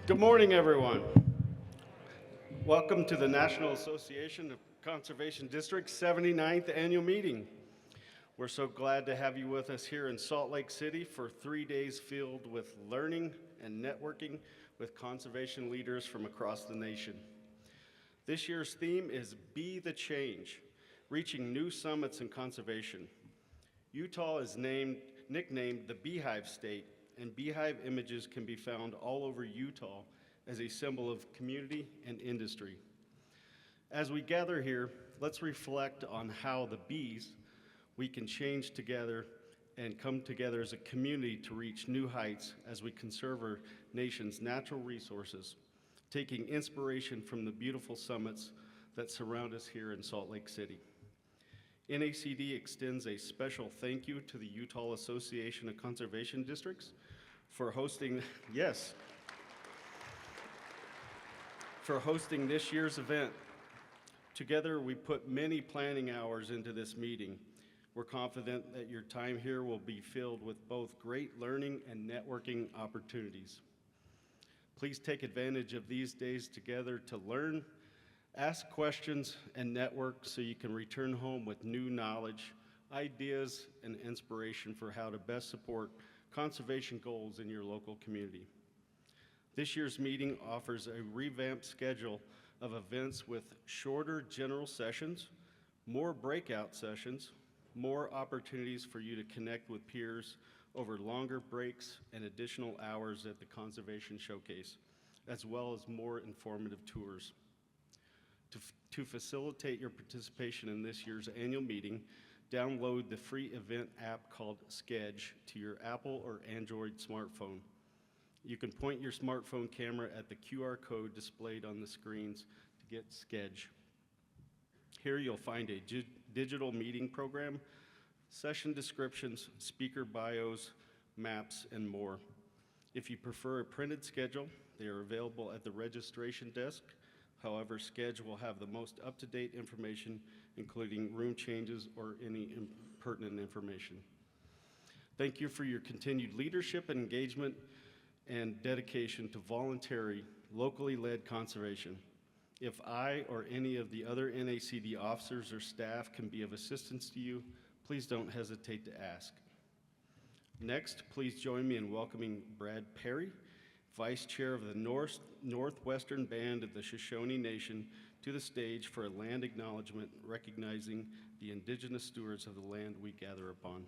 Good morning, everyone. Welcome to the National Association of Conservation Districts 79th Annual Meeting. We're so glad to have you with us here in Salt Lake City for 3 days filled with learning and networking with conservation leaders from across the nation. This year's theme is Be the Change, reaching new summits in conservation. Utah is nicknamed the Beehive State, and beehive images can be found all over Utah as a symbol of community and industry. As we gather here, let's reflect on how the bees, we can change together and come together as a community to reach new heights as we conserve our nation's natural resources, taking inspiration from the beautiful summits that surround us here in Salt Lake City. NACD extends a special thank you to the Utah Association of Conservation Districts for hosting, for hosting this year's event. Together, we put many planning hours into this meeting. We're confident that your time here will be filled with both great learning and networking opportunities. Please take advantage of these days together to learn, ask questions, and network so you can return home with new knowledge, ideas, and inspiration for how to best support conservation goals in your local community. This year's meeting offers a revamped schedule of events with shorter general sessions, more breakout sessions, more opportunities for you to connect with peers over longer breaks and additional hours at the Conservation Showcase, as well as more informative tours. To facilitate your participation in this year's annual meeting, download the free event app called Sketch to your Apple or Android smartphone. You can point your smartphone camera at the QR code displayed on the screens to get Sketch. Here you'll find a digital meeting program, session descriptions, speaker bios, maps, and more. If you prefer a printed schedule, they are available at the registration desk. However, Sketch will have the most up-to-date information, including room changes or any pertinent information. Thank you for your continued leadership and engagement and dedication to voluntary, locally led conservation. If I or any of the other NACD officers or staff can be of assistance to you, please don't hesitate to ask. Next, please join me in welcoming Brad Perry, Vice Chair of the Northwestern Band of the Shoshone Nation, to the stage for a land acknowledgement recognizing the indigenous stewards of the land we gather upon.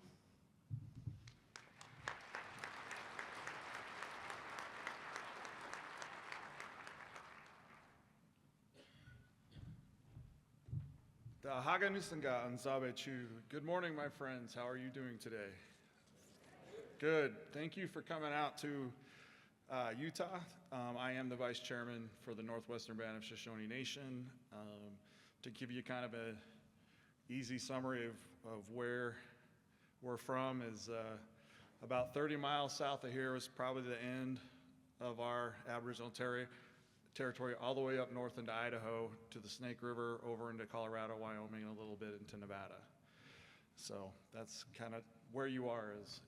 Good morning, my friends. How are you doing today? Good. Thank you for coming out to Utah. I am the vice chairman for the Northwestern Band of Shoshone Nation. To give you kind of an easy summary of where we're from is about 30 miles south of here is probably the end of our Aboriginal territory, all the way up north into Idaho to the Snake River, over into Colorado, Wyoming, and a little bit into Nevada. So that's kind of where you are is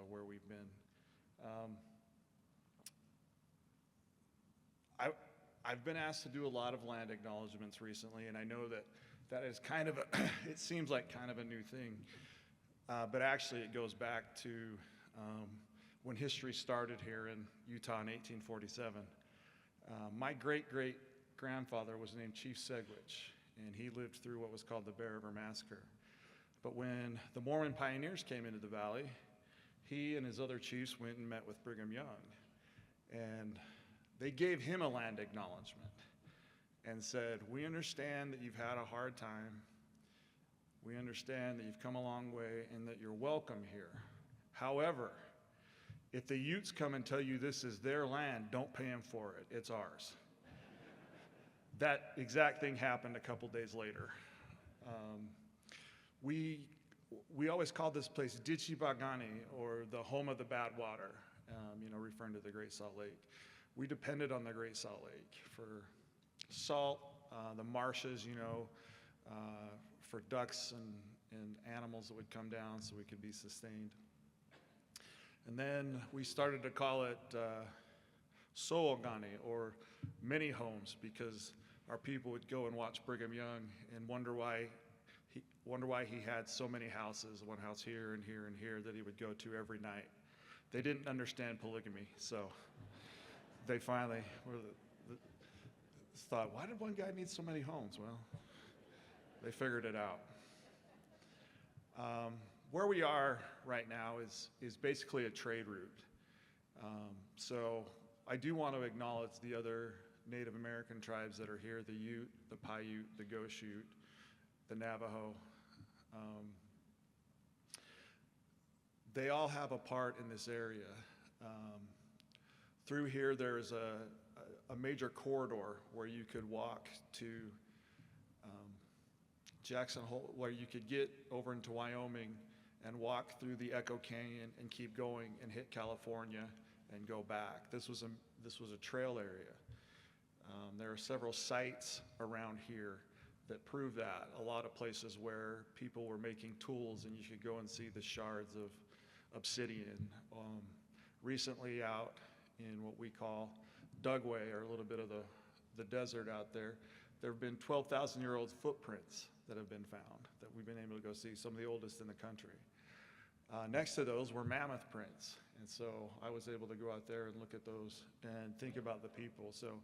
where we've been. I've been asked to do a lot of land acknowledgements recently, and I know that is kind of it seems like kind of a new thing, but actually it goes back to when history started here in Utah in 1847. My great-great-grandfather was named Chief Segwitch, and he lived through what was called the Bear River Massacre. But when the Mormon pioneers came into the valley, he and his other chiefs went and met with Brigham Young, and they gave him a land acknowledgement and said, "We understand that you've had a hard time. We understand that you've come a long way and that you're welcome here. However, if the Utes come and tell you this is their land, don't pay them for it. It's ours." That exact thing happened a couple days later. We always called this place Dichibagani, or the home of the bad water, referring to the Great Salt Lake. We depended on the Great Salt Lake for salt, the marshes, for ducks and animals that would come down so we could be sustained. And then we started to call it Soogani, or many homes, because our people would go and watch Brigham Young and wonder why he had so many houses, one house here and here and here, that he would go to every night. They didn't understand polygamy, so they finally thought, why did one guy need so many homes? Well, they figured it out. Where we are right now is basically a trade route. So I do want to acknowledge the other Native American tribes that are here, the Ute, the Paiute, the Gosute, the Navajo. They all have a part in this area. Through here, there's a major corridor where you could walk to Jackson Hole, where you could get over into Wyoming and walk through the Echo Canyon and keep going and hit California and go back. This was a trail area. There are several sites around here that prove that. A lot of places where people were making tools, and you could go and see the shards of obsidian. Recently out in what we call Dugway, or a little bit of the desert out there, there have been 12,000-year-old footprints that have been found that we've been able to go see, some of the oldest in the country. Next to those were mammoth prints, and so I was able to go out there and look at those and think about the people. So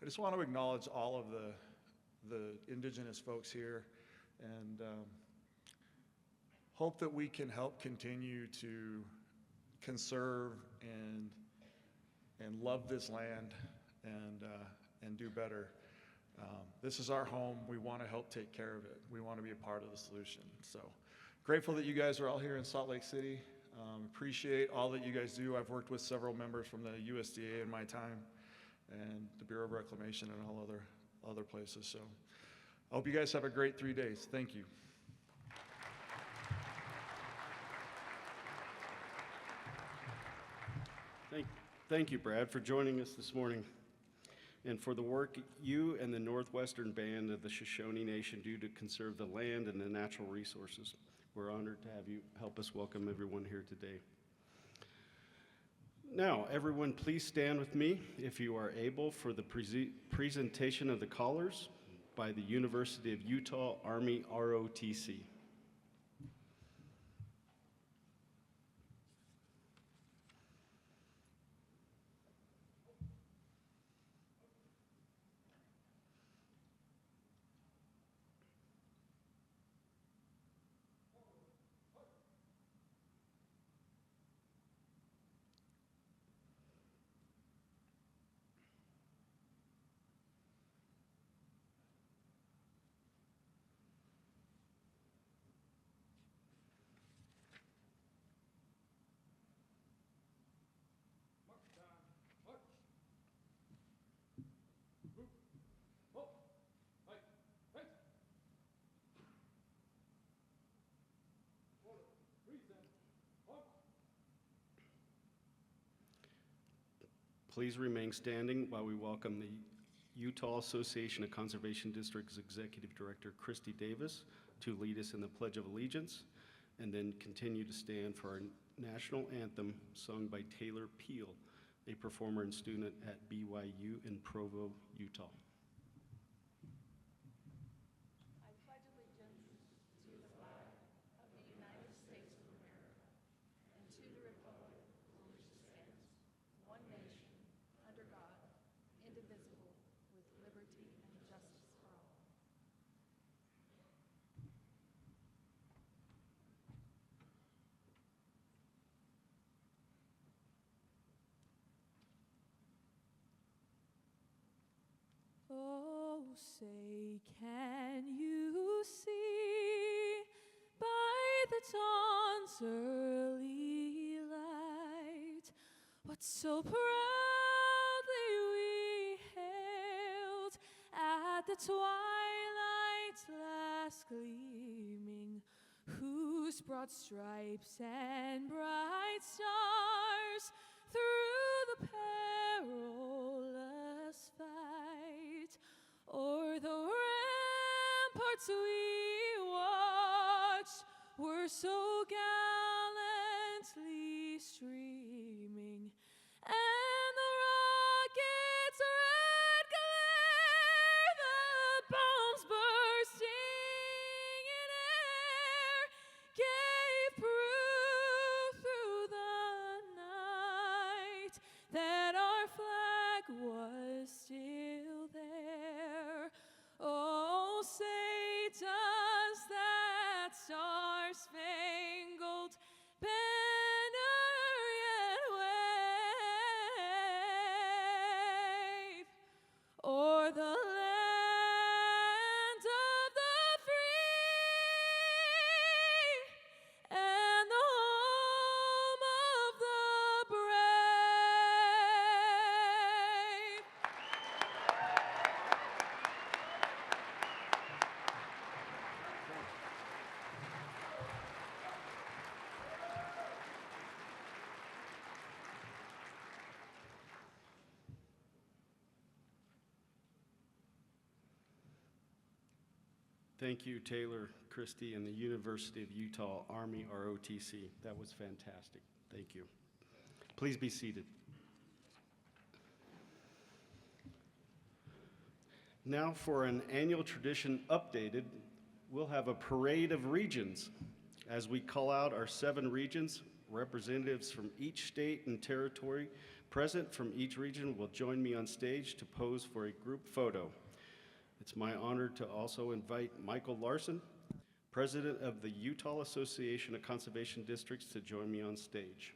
I just want to acknowledge all of the indigenous folks here, and hope that we can help continue to conserve and love this land and do better. This is our home. We want to help take care of it. We want to be a part of the solution. So grateful that you guys are all here in Salt Lake City. Appreciate all that you guys do. I've worked with several members from the USDA in my time, and the Bureau of Reclamation, and all other places. So I hope you guys have a great 3 days. Thank you. Thank you, Brad, for joining us this morning, and for the work you and the Northwestern Band of the Shoshone Nation do to conserve the land and the natural resources. We're honored to have you help us welcome everyone here today. Now, everyone, please stand with me, if you are able, for the presentation of the Colors by the University of Utah Army ROTC. Please remain standing while we welcome the Utah Association of Conservation Districts Executive Director Christy Davis to lead us in the Pledge of Allegiance, and then continue to stand for our national anthem sung by Taylor Peel, a performer and student at BYU in Provo, Utah. I pledge allegiance to the flag of the United States of America and to the republic for which it stands, one nation, under God, indivisible, with liberty and justice for all. Oh, say, can you see by the dawn's early light what so proudly we hailed at the twilight's last gleaming, whose broad stripes and bright stars through the perilous fight o'er the ramparts we watched were so gallantly streaming, and the rocket that our flag was still there. Oh, say does that star-spangled banner yet wave o'er the land of the free and the home of the brave? Thank you, Taylor, Christie, and the University of Utah Army ROTC. That was fantastic. Thank you. Please be seated. Now for an annual tradition updated, we'll have a parade of regions. As we call out our 7 regions, representatives from each state and territory present from each region will join me on stage to pose for a group photo. It's my honor to also invite Michael Larson, President of the Utah Association of Conservation Districts, to join me on stage.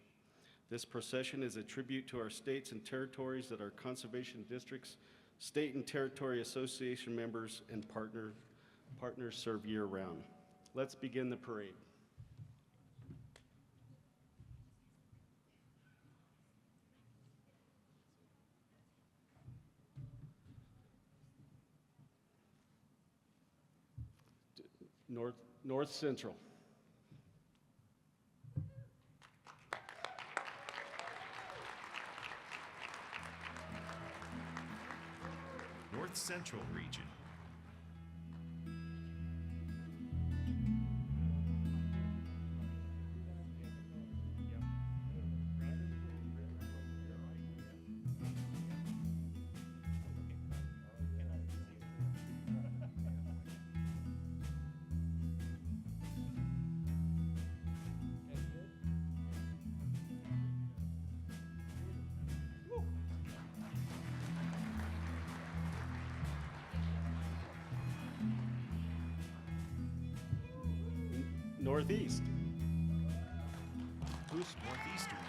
This procession is a tribute to our states and territories that our conservation districts, state and territory association members, and partners serve year-round. Let's begin the parade. North Central. North Central region. Northeast. Who's Northeast region?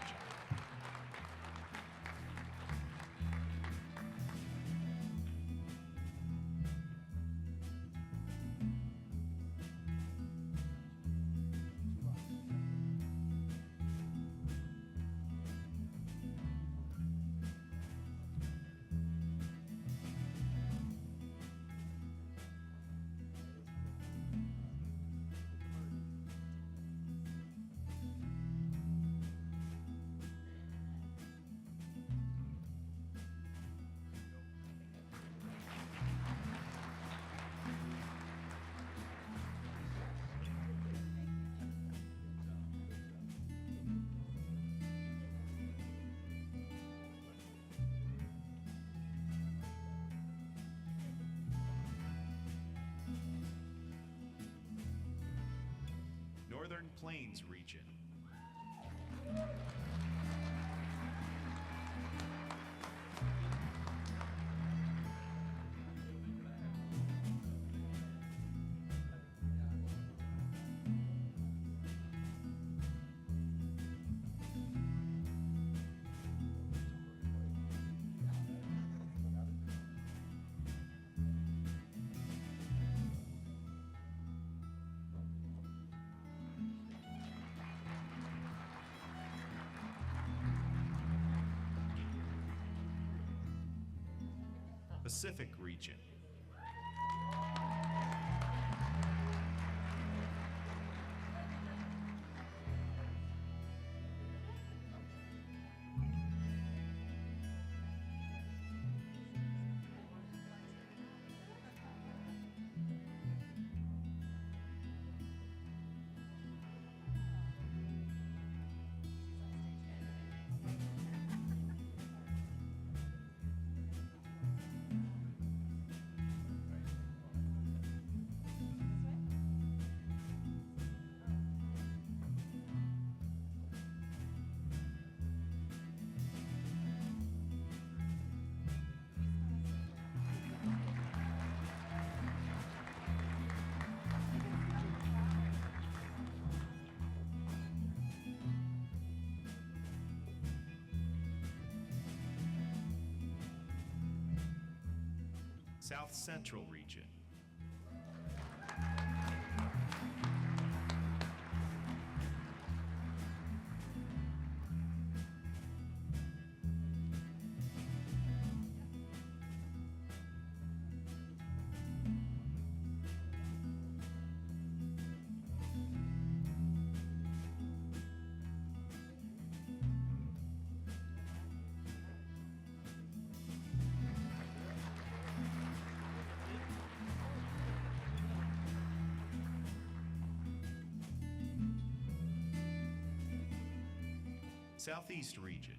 Northern Plains region. Pacific region. South Central Region. Southeast Region.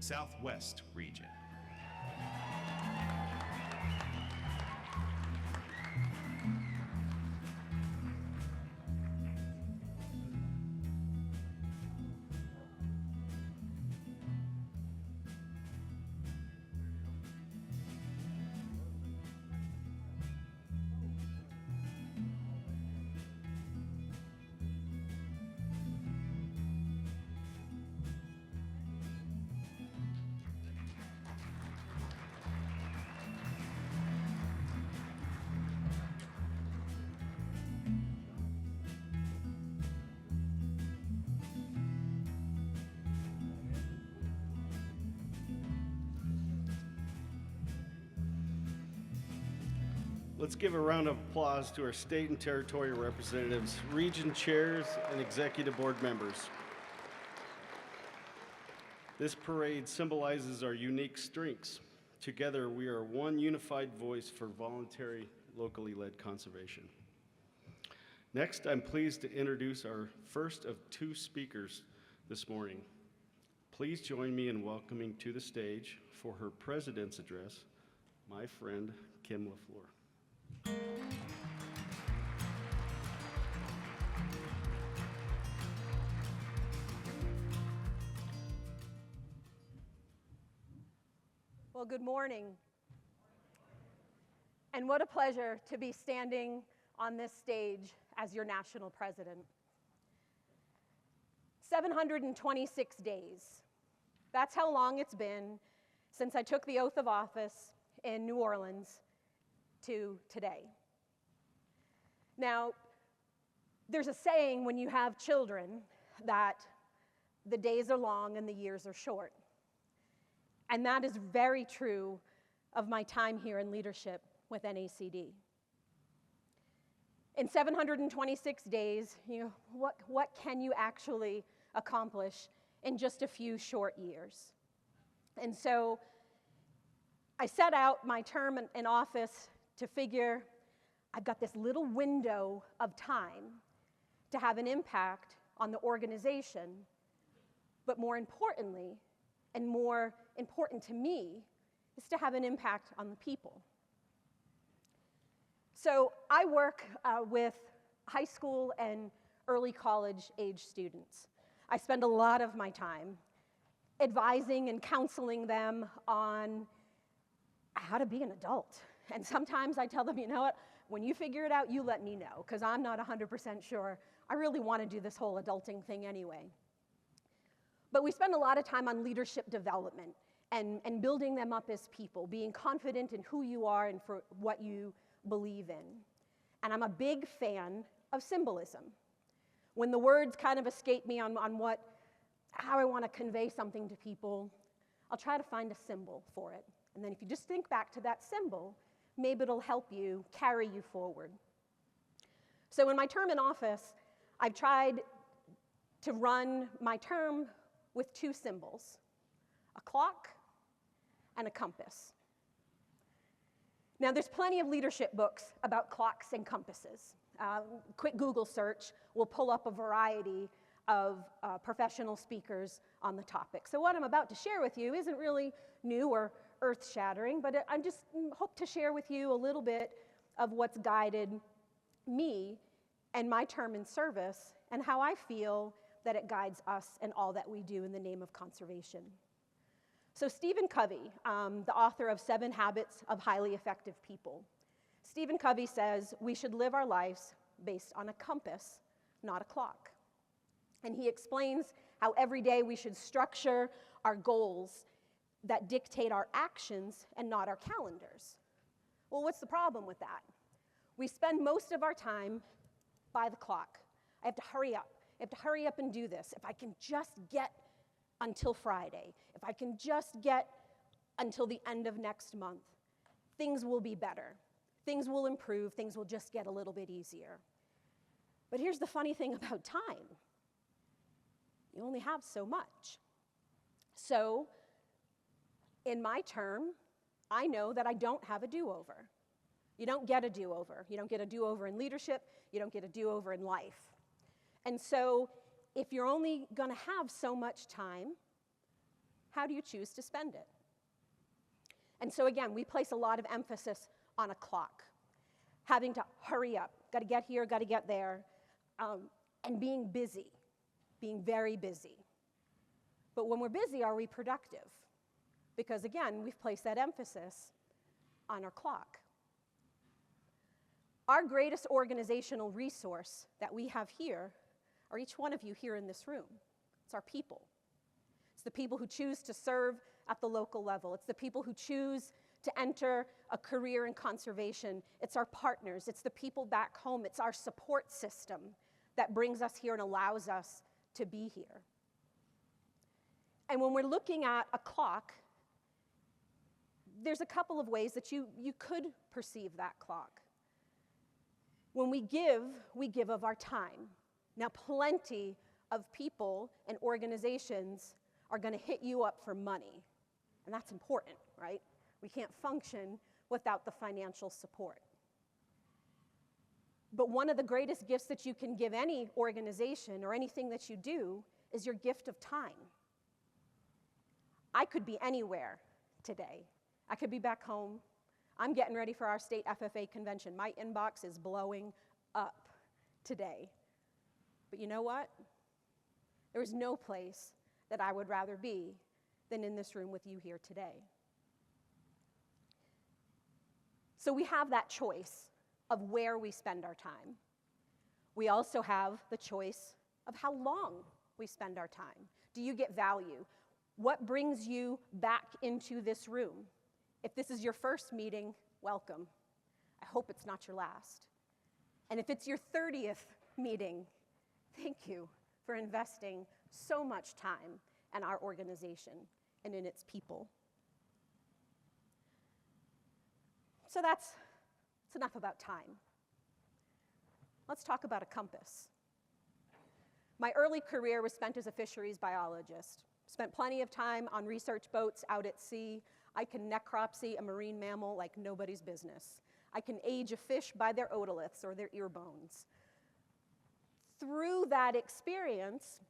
Southwest Region. Let's give a round of applause to our state and territory representatives, region chairs, and executive board members. This parade symbolizes our unique strengths. Together, we are one unified voice for voluntary, locally led conservation. Next, I'm pleased to introduce our first of two speakers this morning. Please join me in welcoming to the stage for her President's Address, my friend, Kim LaFleur. Well, good morning. And what a pleasure to be standing on this stage as your national president. 726 days. That's how long it's been since I took the oath of office in New Orleans to today. Now, there's a saying when you have children that the days are long and the years are short. And that is very true of my time here in leadership with NACD. In 726 days, what can you actually accomplish in just a few short years? And so I set out my term in office to figure I've got this little window of time to have an impact on the organization, but more importantly, and more important to me, is to have an impact on the people. So I work with high school and early college age students. I spend a lot of my time advising and counseling them on how to be an adult. And sometimes I tell them, you know what, when you figure it out, you let me know, because I'm not 100% sure. I really want to do this whole adulting thing anyway. But we spend a lot of time on leadership development and building them up as people, being confident in who you are and for what you believe in. And I'm a big fan of symbolism. When the words kind of escape me on how I want to convey something to people, I'll try to find a symbol for it. And then if you just think back to that symbol, maybe it'll help you carry you forward. So in my term in office, I've tried to run my term with two symbols, a clock and a compass. Now, there's plenty of leadership books about clocks and compasses. Quick Google search will pull up a variety of professional speakers on the topic. So what I'm about to share with you isn't really new or earth-shattering, but I just hope to share with you a little bit of what's guided me and my term in service and how I feel that it guides us in all that we do in the name of conservation. So Stephen Covey, the author of 7 Habits of Highly Effective People, Stephen Covey says we should live our lives based on a compass, not a clock. And he explains how every day we should structure our goals that dictate our actions and not our calendars. Well, what's the problem with that? We spend most of our time by the clock. I have to hurry up. I have to hurry up and do this. If I can just get until Friday, if I can just get until the end of next month, things will be better. Things will improve. Things will just get a little bit easier. But here's the funny thing about time. You only have so much. So, in my term, I know that I don't have a do-over. You don't get a do-over. You don't get a do-over in leadership. You don't get a do-over in life. And so, if you're only going to have so much time, how do you choose to spend it? And so again, we place a lot of emphasis on a clock, having to hurry up, got to get here, got to get there, and being busy, being very busy. But when we're busy, are we productive? Because again, we've placed that emphasis on our clock. Our greatest organizational resource that we have here are each one of you here in this room. It's our people. It's the people who choose to serve at the local level. It's the people who choose to enter a career in conservation. It's our partners. It's the people back home. It's our support system that brings us here and allows us to be here. And when we're looking at a clock, there's a couple of ways that you could perceive that clock. When we give of our time. Now, plenty of people and organizations are going to hit you up for money, and that's important, right? We can't function without the financial support. But one of the greatest gifts that you can give any organization or anything that you do is your gift of time. I could be anywhere today. I could be back home. I'm getting ready for our state FFA convention. My inbox is blowing up today. But you know what? There is no place that I would rather be than in this room with you here today. So we have that choice of where we spend our time. We also have the choice of how long we spend our time. Do you get value? What brings you back into this room? If this is your first meeting, welcome. I hope it's not your last. And if it's your 30th meeting, thank you for investing so much time in our organization and in its people. So that's enough about time. Let's talk about a compass. My early career was spent as a fisheries biologist. Spent plenty of time on research boats out at sea. I can necropsy a marine mammal like nobody's business. I can age a fish by their otoliths or their ear bones. Through that experience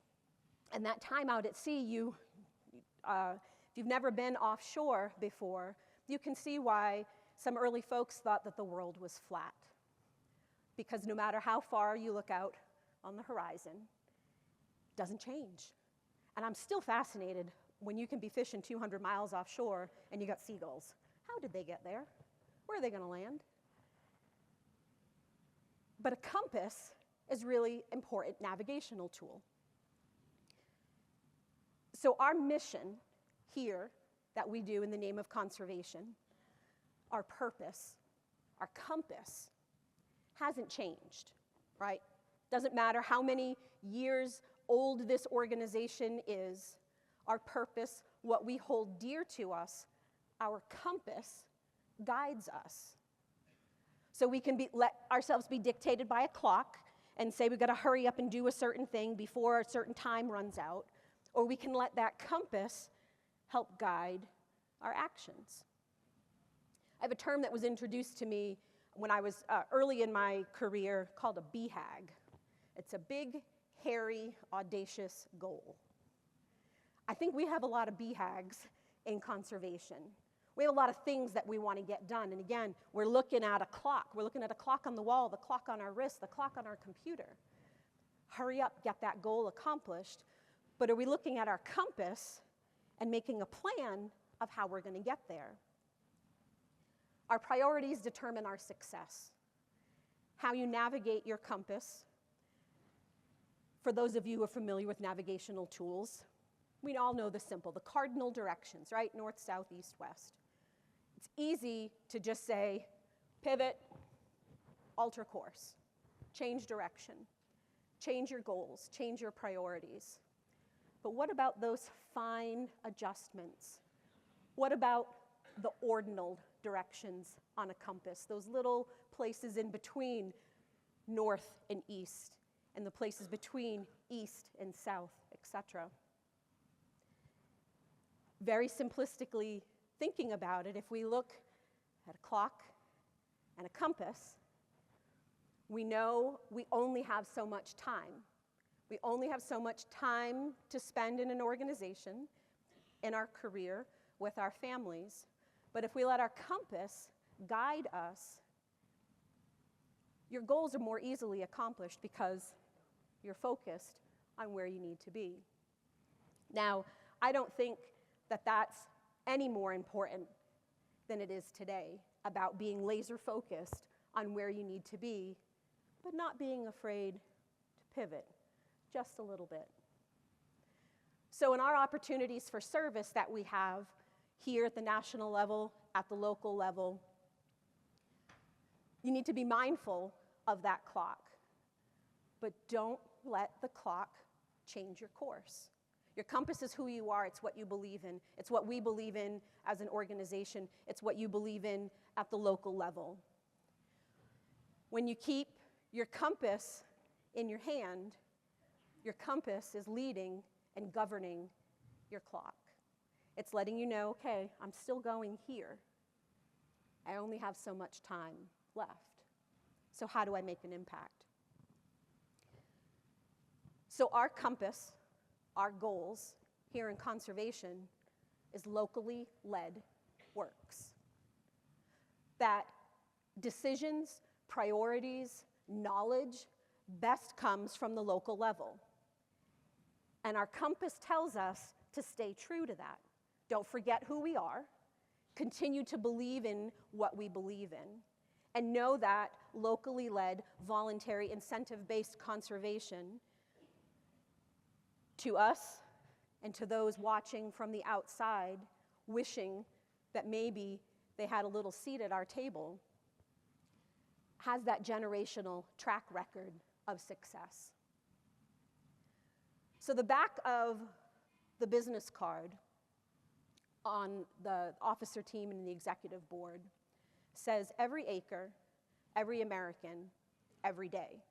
and that time out at sea, if you've never been offshore before, you can see why some early folks thought that the world was flat. Because no matter how far you look out on the horizon, it doesn't change. And I'm still fascinated when you can be fishing 200 miles offshore and you got seagulls. How did they get there? Where are they going to land? But a compass is really important navigational tool. So our mission here that we do in the name of conservation, our purpose, our compass, hasn't changed, right? Doesn't matter how many years old this organization is, our purpose, what we hold dear to us, our compass guides us. So we can let ourselves be dictated by a clock and say we've got to hurry up and do a certain thing before a certain time runs out, or we can let that compass help guide our actions. I have a term that was introduced to me when I was early in my career called a BHAG. It's a big, hairy, audacious goal. I think we have a lot of BHAGs in conservation. We have a lot of things that we want to get done. And again, we're looking at a clock. We're looking at a clock on the wall, the clock on our wrist, the clock on our computer. Hurry up, get that goal accomplished. But are we looking at our compass and making a plan of how we're going to get there? Our priorities determine our success. How you navigate your compass. For those of you who are familiar with navigational tools, we all know the cardinal directions, right? North, south, east, west. It's easy to just say, pivot, alter course, change direction, change your goals, change your priorities. But what about those fine adjustments? What about the ordinal directions on a compass, those little places in between north and east, and the places between east and south, etc.? Very simplistically thinking about it, if we look at a clock and a compass, we know we only have so much time. We only have so much time to spend in an organization, in our career, with our families. But if we let our compass guide us, your goals are more easily accomplished because you're focused on where you need to be. Now, I don't think that that's any more important than it is today about being laser focused on where you need to be, but not being afraid to pivot just a little bit. So in our opportunities for service that we have here at the national level, at the local level, you need to be mindful of that clock, but don't let the clock change your course. Your compass is who you are. It's what you believe in. It's what we believe in as an organization. It's what you believe in at the local level. When you keep your compass in your hand, your compass is leading and governing your clock. It's letting you know, okay, I'm still going here. I only have so much time left. So how do I make an impact? So our compass, our goals here in conservation is locally led works. That decisions, priorities, knowledge best comes from the local level. And our compass tells us to stay true to that. Don't forget who we are. Continue to believe in what we believe in. And know that locally led, voluntary, incentive-based conservation, to us and to those watching from the outside, wishing that maybe they had a little seat at our table, has that generational track record of success. So the back of the business card on the officer team and the executive board says every acre, every American, every day.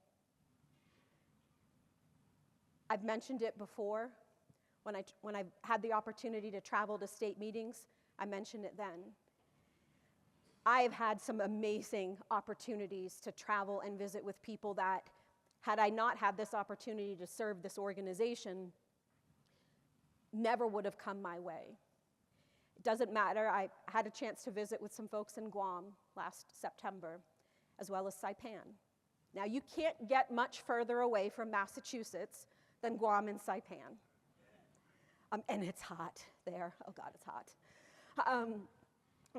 I've mentioned it before. When I had the opportunity to travel to state meetings, I mentioned it then. I've had some amazing opportunities to travel and visit with people that, had I not had this opportunity to serve this organization, never would have come my way. It doesn't matter. I had a chance to visit with some folks in Guam last September, as well as Saipan. Now, you can't get much further away from Massachusetts than Guam and Saipan. And it's hot there. Oh God, it's hot.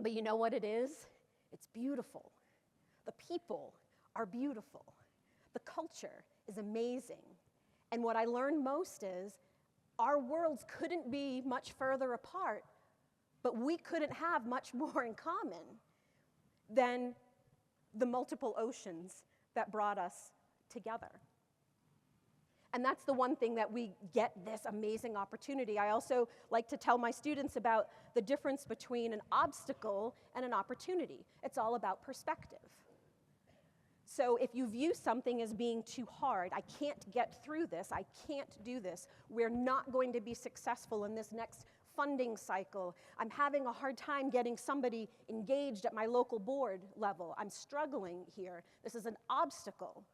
But you know what it is? It's beautiful. The people are beautiful. The culture is amazing. And what I learned most is our worlds couldn't be much further apart, but we couldn't have much more in common than the multiple oceans that brought us together. And that's the one thing that we get this amazing opportunity. I also like to tell my students about the difference between an obstacle and an opportunity. It's all about perspective. So if you view something as being too hard, I can't get through this, I can't do this, we're not going to be successful in this next funding cycle, I'm having a hard time getting somebody engaged at my local board level, I'm struggling here, this is an obstacle.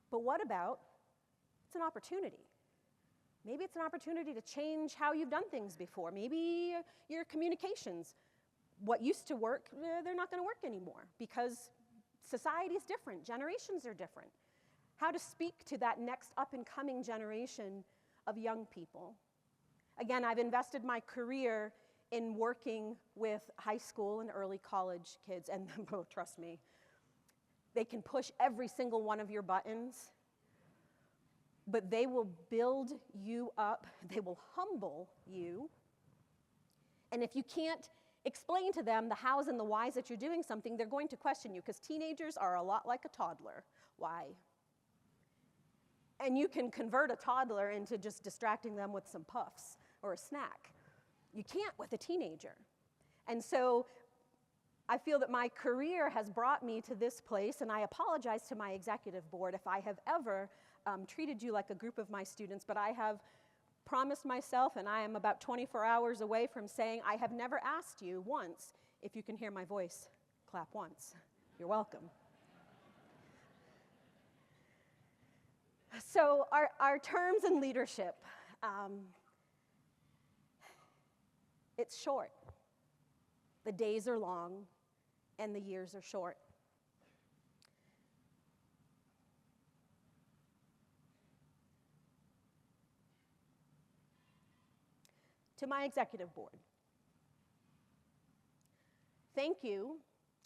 But what about, it's an opportunity. Maybe it's an opportunity to change how you've done things before. Maybe your communications, what used to work, they're not going to work anymore because society is different, generations are different. How to speak to that next up-and-coming generation of young people. Again, I've invested my career in working with high school and early college kids, and oh, trust me, they can push every single one of your buttons, but they will build you up, they will humble you, and if you can't explain to them the hows and the whys that you're doing something, they're going to question you, because teenagers are a lot like a toddler. Why? And you can convert a toddler into just distracting them with some puffs or a snack. You can't with a teenager. And so I feel that my career has brought me to this place, and I apologize to my executive board if I have ever treated you like a group of my students, but I have promised myself, and I am about 24 hours away from saying, I have never asked you once, if you can hear my voice, clap once. You're welcome. So our terms in leadership, it's short. The days are long, and the years are short. To my executive board, thank you,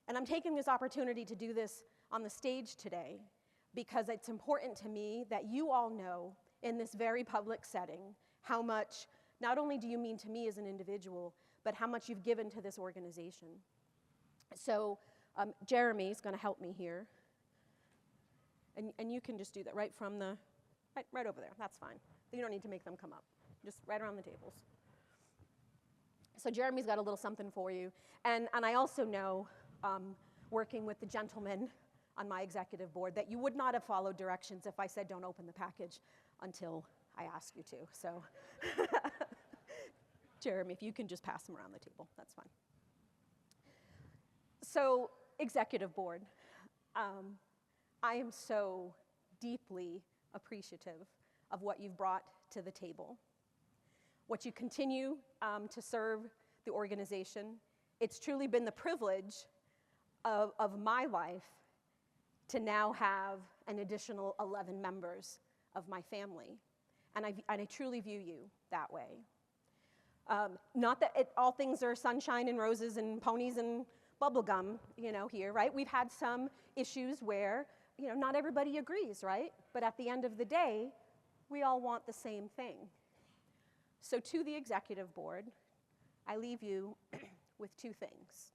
and I'm taking this opportunity to do this on the stage today because it's important to me that you all know in this very public setting how much not only do you mean to me as an individual, but how much you've given to this organization. So Jeremy is going to help me here, and you can just do that right from the, right over there, that's fine. You don't need to make them come up, just right around the tables. So Jeremy's got a little something for you. And I also know, working with the gentleman on my executive board, that you would not have followed directions if I said don't open the package until I ask you to. So Jeremy, if you can just pass them around the table, that's fine. So executive board, I am so deeply appreciative of what you've brought to the table. What you continue to serve the organization. It's truly been the privilege of my life to now have an additional 11 members of my family. And I truly view you that way. Not that all things are sunshine and roses and ponies and bubblegum, here, right? We've had some issues where, not everybody agrees, right? But at the end of the day, we all want the same thing. So to the executive board, I leave you with two things.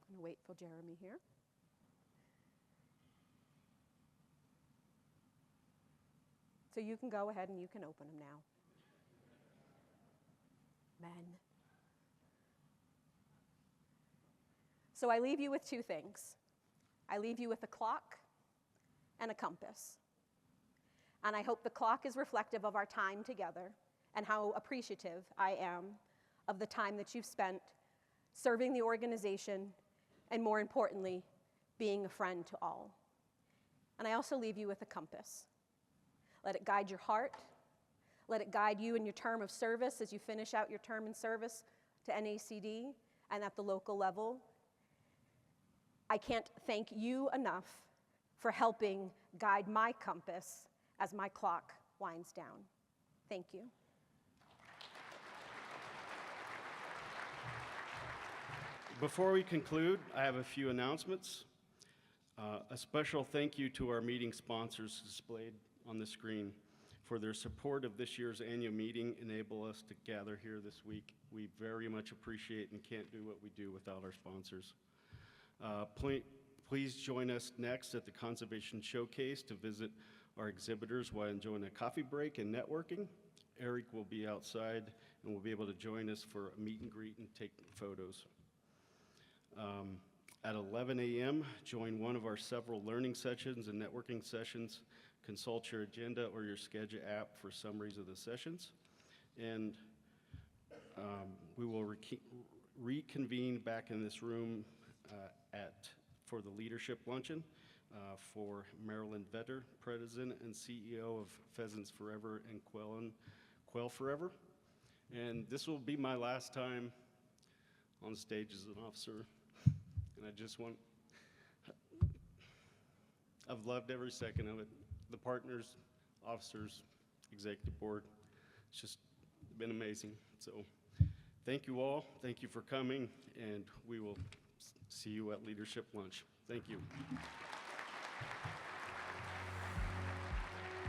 I'm going to wait for Jeremy here. So you can go ahead and you can open them now. Men. So I leave you with two things. I leave you with a clock and a compass. And I hope the clock is reflective of our time together and how appreciative I am of the time that you've spent serving the organization and, more importantly, being a friend to all. And I also leave you with a compass. Let it guide your heart. Let it guide you in your term of service as you finish out your term in service to NACD and at the local level. I can't thank you enough for helping guide my compass as my clock winds down. Thank you. Before we conclude, I have a few announcements. A special thank you to our meeting sponsors displayed on the screen for their support of this year's annual meeting, enable us to gather here this week. We very much appreciate and can't do what we do without our sponsors. Please join us next at the Conservation Showcase to visit Our exhibitors while enjoying a coffee break and networking. Eric will be outside and will be able to join us for a meet and greet and take photos. At 11 a.m., join one of our several learning sessions and networking sessions. Consult your agenda or your schedule app for summaries of the sessions. And we will reconvene back in this room for the leadership luncheon for Marilyn Vetter, President and CEO of Pheasants Forever and Quail Forever. And this will be my last time on stage as an officer. And I've loved every second of it. The partners, officers, executive board, it's just been amazing. So thank you all. Thank you for coming, and we will see you at Leadership Lunch. Thank you.